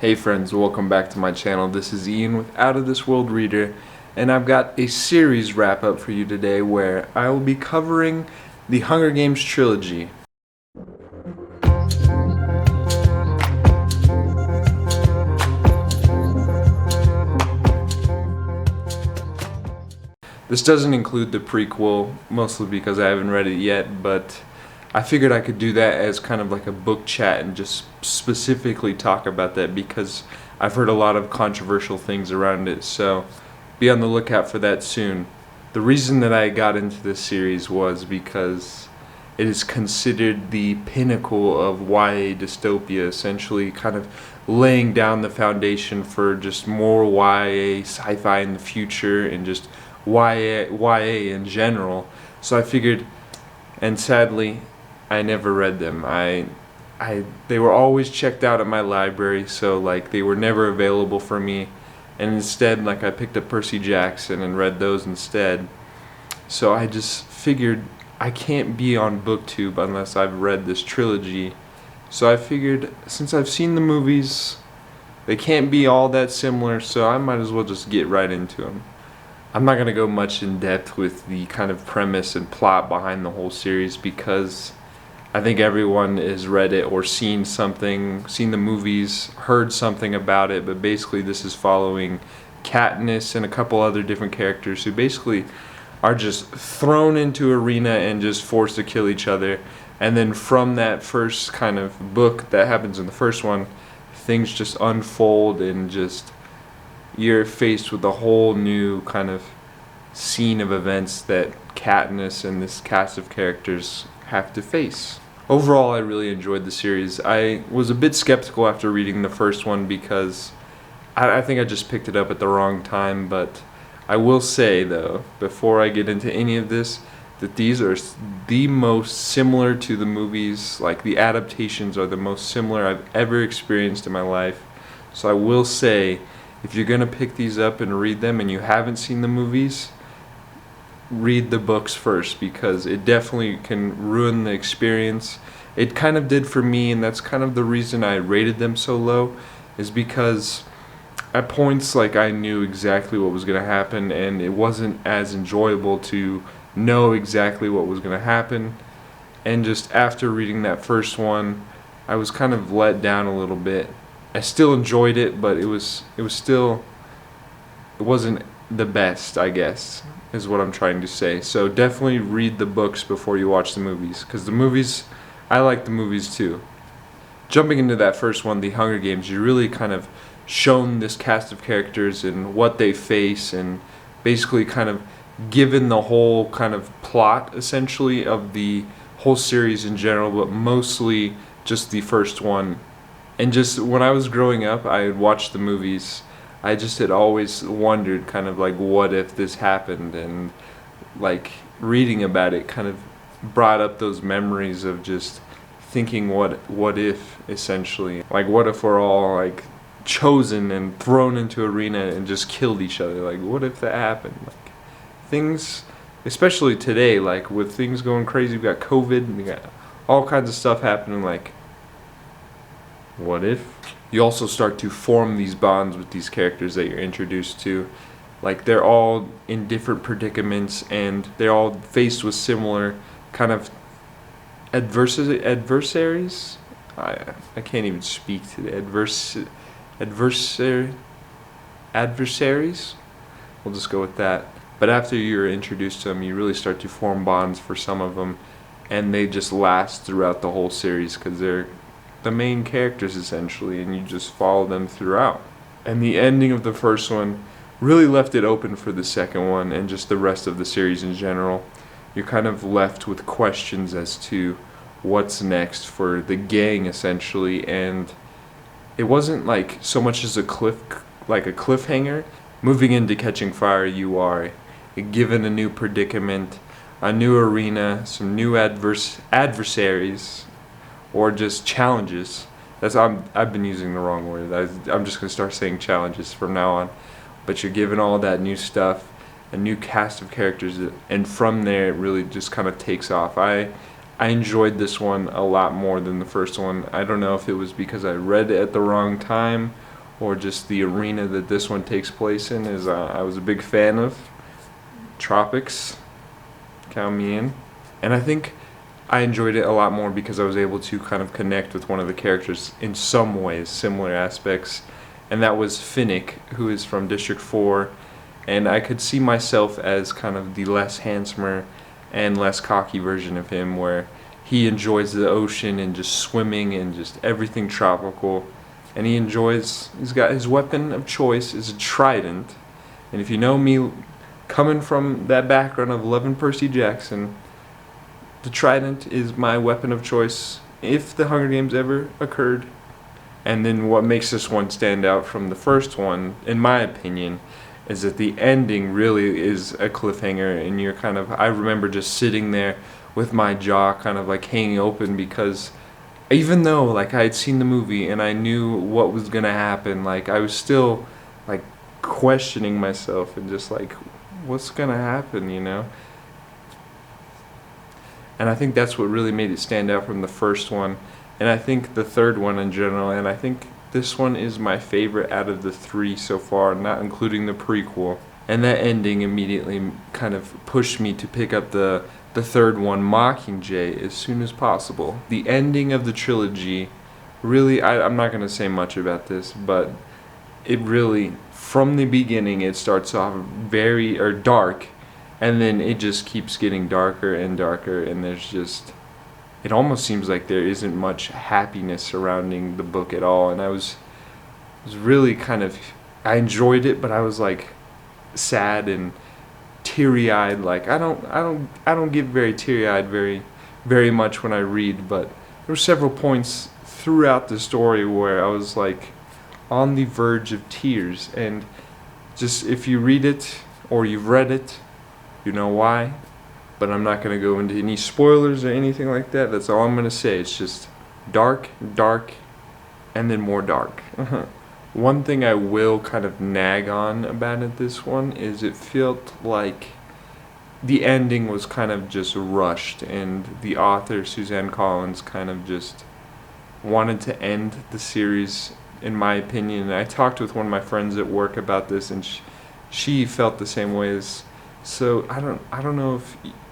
Hey friends, welcome back to my channel. This is Ian with Out of This World Reader, and I've got a series wrap up for you today where I will be covering the Hunger Games trilogy. This doesn't include the prequel, mostly because I haven't read it yet, but I figured I could do that as kind of like a book chat and just specifically talk about that because I've heard a lot of controversial things around it, so be on the lookout for that soon. The reason that I got into this series was because it is considered the pinnacle of YA dystopia, essentially kind of laying down the foundation for just more YA sci-fi in the future and just YA in general. So I figured, and sadly I never read them. They were always checked out at my library, so like they were never available for me, and instead like I picked up Percy Jackson and read those instead. So I just figured I can't be on BookTube unless I've read this trilogy. So I figured since I've seen the movies, they can't be all that similar, so I might as well just get right into them. I'm not going to go much in depth with the kind of premise and plot behind the whole series because I think everyone has read it or seen the movies, heard something about it, but basically this is following Katniss and a couple other different characters who basically are just thrown into arena and just forced to kill each other. And then from that first kind of book that happens in the first one, things just unfold and just you're faced with a whole new kind of scene of events that Katniss and this cast of characters have to face. Overall, I really enjoyed the series. I was a bit skeptical after reading the first one because I think I just picked it up at the wrong time, but I will say though, before I get into any of this, that these are the most similar to the movies, like the adaptations are the most similar I've ever experienced in my life. So I will say, if you're going to pick these up and read them and you haven't seen the movies, read the books first because it definitely can ruin the experience. It kind of did for me, and that's kind of the reason I rated them so low, is because at points like I knew exactly what was going to happen and it wasn't as enjoyable to know exactly what was going to happen. And just after reading that first one, I was kind of let down a little bit. I still enjoyed it, but it wasn't the best, I guess, is what I'm trying to say. So definitely read the books before you watch the movies, because the movies, I like the movies too. Jumping into that first one, The Hunger Games, you're really kind of shown this cast of characters and what they face, and basically kind of given the whole kind of plot, essentially, of the whole series in general, but mostly just the first one. And just when I was growing up, I had watched the movies. I just had always wondered kind of like what if this happened, and like reading about it kind of brought up those memories of just thinking what if, essentially. Like what if we're all like chosen and thrown into arena and just killed each other? Like what if that happened? Like things, especially today, like with things going crazy, we got COVID and we got all kinds of stuff happening, like what if? You also start to form these bonds with these characters that you're introduced to. Like they're all in different predicaments and they're all faced with similar kind of adversaries. I can't even speak to the adversaries. We'll just go with that. But after you're introduced to them, you really start to form bonds for some of them, and they just last throughout the whole series because they're the main characters essentially, and you just follow them throughout. And the ending of the first one really left it open for the second one and just the rest of the series in general. You're kind of left with questions as to what's next for the gang essentially, and it wasn't like so much as a cliffhanger. Moving into Catching Fire, you are given a new predicament, a new arena, some new adversaries, or just challenges. I've been using the wrong word. I'm just going to start saying challenges from now on. But you're given all that new stuff, a new cast of characters, and from there it really just kind of takes off. I enjoyed this one a lot more than the first one. I don't know if it was because I read it at the wrong time or just the arena that this one takes place in is I was a big fan of. Tropics, count me in. And I think I enjoyed it a lot more because I was able to kind of connect with one of the characters in some ways, similar aspects, and that was Finnick, who is from District 4, and I could see myself as kind of the less handsomer and less cocky version of him, where he enjoys the ocean and just swimming and just everything tropical, and he's got his weapon of choice is a trident, and if you know me, coming from that background of loving Percy Jackson, the trident is my weapon of choice if the Hunger Games ever occurred. And then what makes this one stand out from the first one, in my opinion, is that the ending really is a cliffhanger, and you're kind of, I remember just sitting there with my jaw kind of like hanging open, because even though like I had seen the movie and I knew what was gonna happen, like I was still like questioning myself and just like, what's gonna happen, you know? And I think that's what really made it stand out from the first one, and I think the third one in general, and I think this one is my favorite out of the three so far, not including the prequel. And that ending immediately kind of pushed me to pick up the third one, Mockingjay, as soon as possible. The ending of the trilogy, really, I'm not gonna say much about this, but it really, from the beginning, it starts off very dark, and then it just keeps getting darker and darker, and there's just, it almost seems like there isn't much happiness surrounding the book at all. And I was really kind of, I enjoyed it, but I was like sad and teary-eyed. Like I don't get very teary-eyed very much when I read, but there were several points throughout the story where I was like on the verge of tears. And just, if you read it or you've read it, you know why. But I'm not going to go into any spoilers or anything like that. That's all I'm going to say. It's just dark, and then more dark. One thing I will kind of nag on about it, this one, is it felt like the ending was kind of just rushed, and the author, Suzanne Collins, kind of just wanted to end the series, in my opinion. And I talked with one of my friends at work about this, and she felt the same way as. So I don't know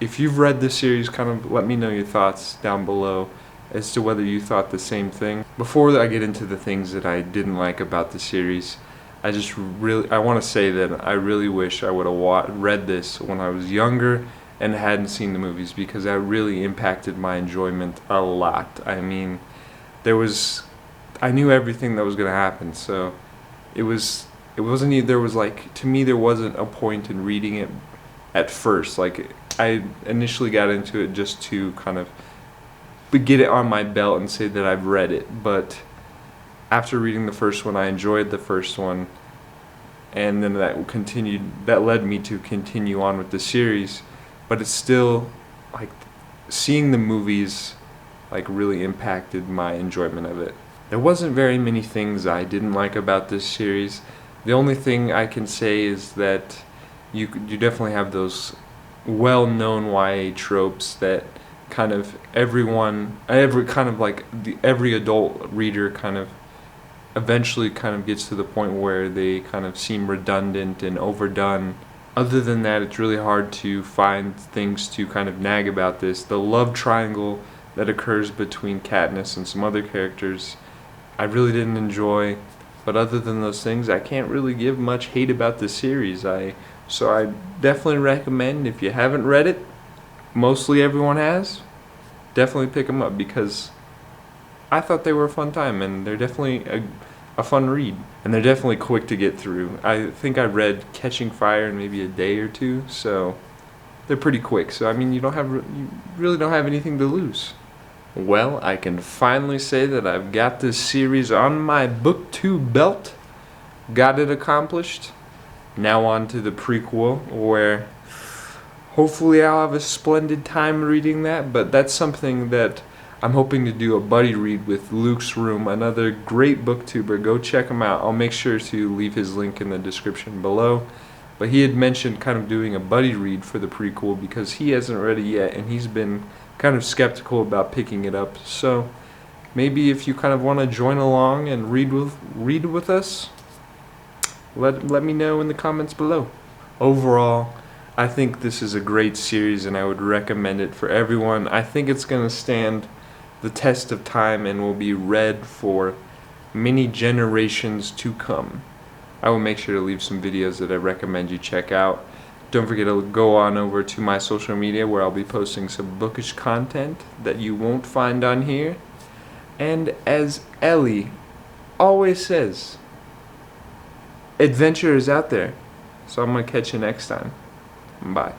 if you've read this series, kind of let me know your thoughts down below as to whether you thought the same thing. Before I get into the things that I didn't like about the series, I want to say that I really wish I would have read this when I was younger and hadn't seen the movies, because that really impacted my enjoyment a lot. I mean, I knew everything that was going to happen, so it wasn't, there was like, to me there wasn't a point in reading it at first. Like, I initially got into it just to kind of get it on my belt and say that I've read it, but after reading the first one, I enjoyed the first one, and then that led me to continue on with the series. But it's still like, seeing the movies like really impacted my enjoyment of it. There wasn't very many things I didn't like about this series. The only thing I can say is that you definitely have those well-known YA tropes that kind of every adult reader kind of eventually kind of gets to the point where they kind of seem redundant and overdone. Other than that, it's really hard to find things to kind of nag about this. The love triangle that occurs between Katniss and some other characters, I really didn't enjoy. But other than those things, I can't really give much hate about the series. So I definitely recommend, if you haven't read it, mostly everyone has, definitely pick them up, because I thought they were a fun time, and they're definitely a fun read, and they're definitely quick to get through. I think I read Catching Fire in maybe a day or two, so they're pretty quick. So I mean, you really don't have anything to lose. Well, I can finally say that I've got this series on my booktube belt. Got it accomplished. Now on to the prequel, where hopefully I'll have a splendid time reading that, but that's something that I'm hoping to do a buddy read with Luke's Room, another great booktuber. Go check him out. I'll make sure to leave his link in the description below. But he had mentioned kind of doing a buddy read for the prequel because he hasn't read it yet, and he's been kind of skeptical about picking it up. So maybe if you kind of want to join along and read with us, let me know in the comments below. Overall, I think this is a great series and I would recommend it for everyone. I think it's going to stand the test of time and will be read for many generations to come. I will make sure to leave some videos that I recommend you check out. Don't forget to go on over to my social media where I'll be posting some bookish content that you won't find on here. And as Ellie always says, adventure is out there. So I'm going to catch you next time. Bye.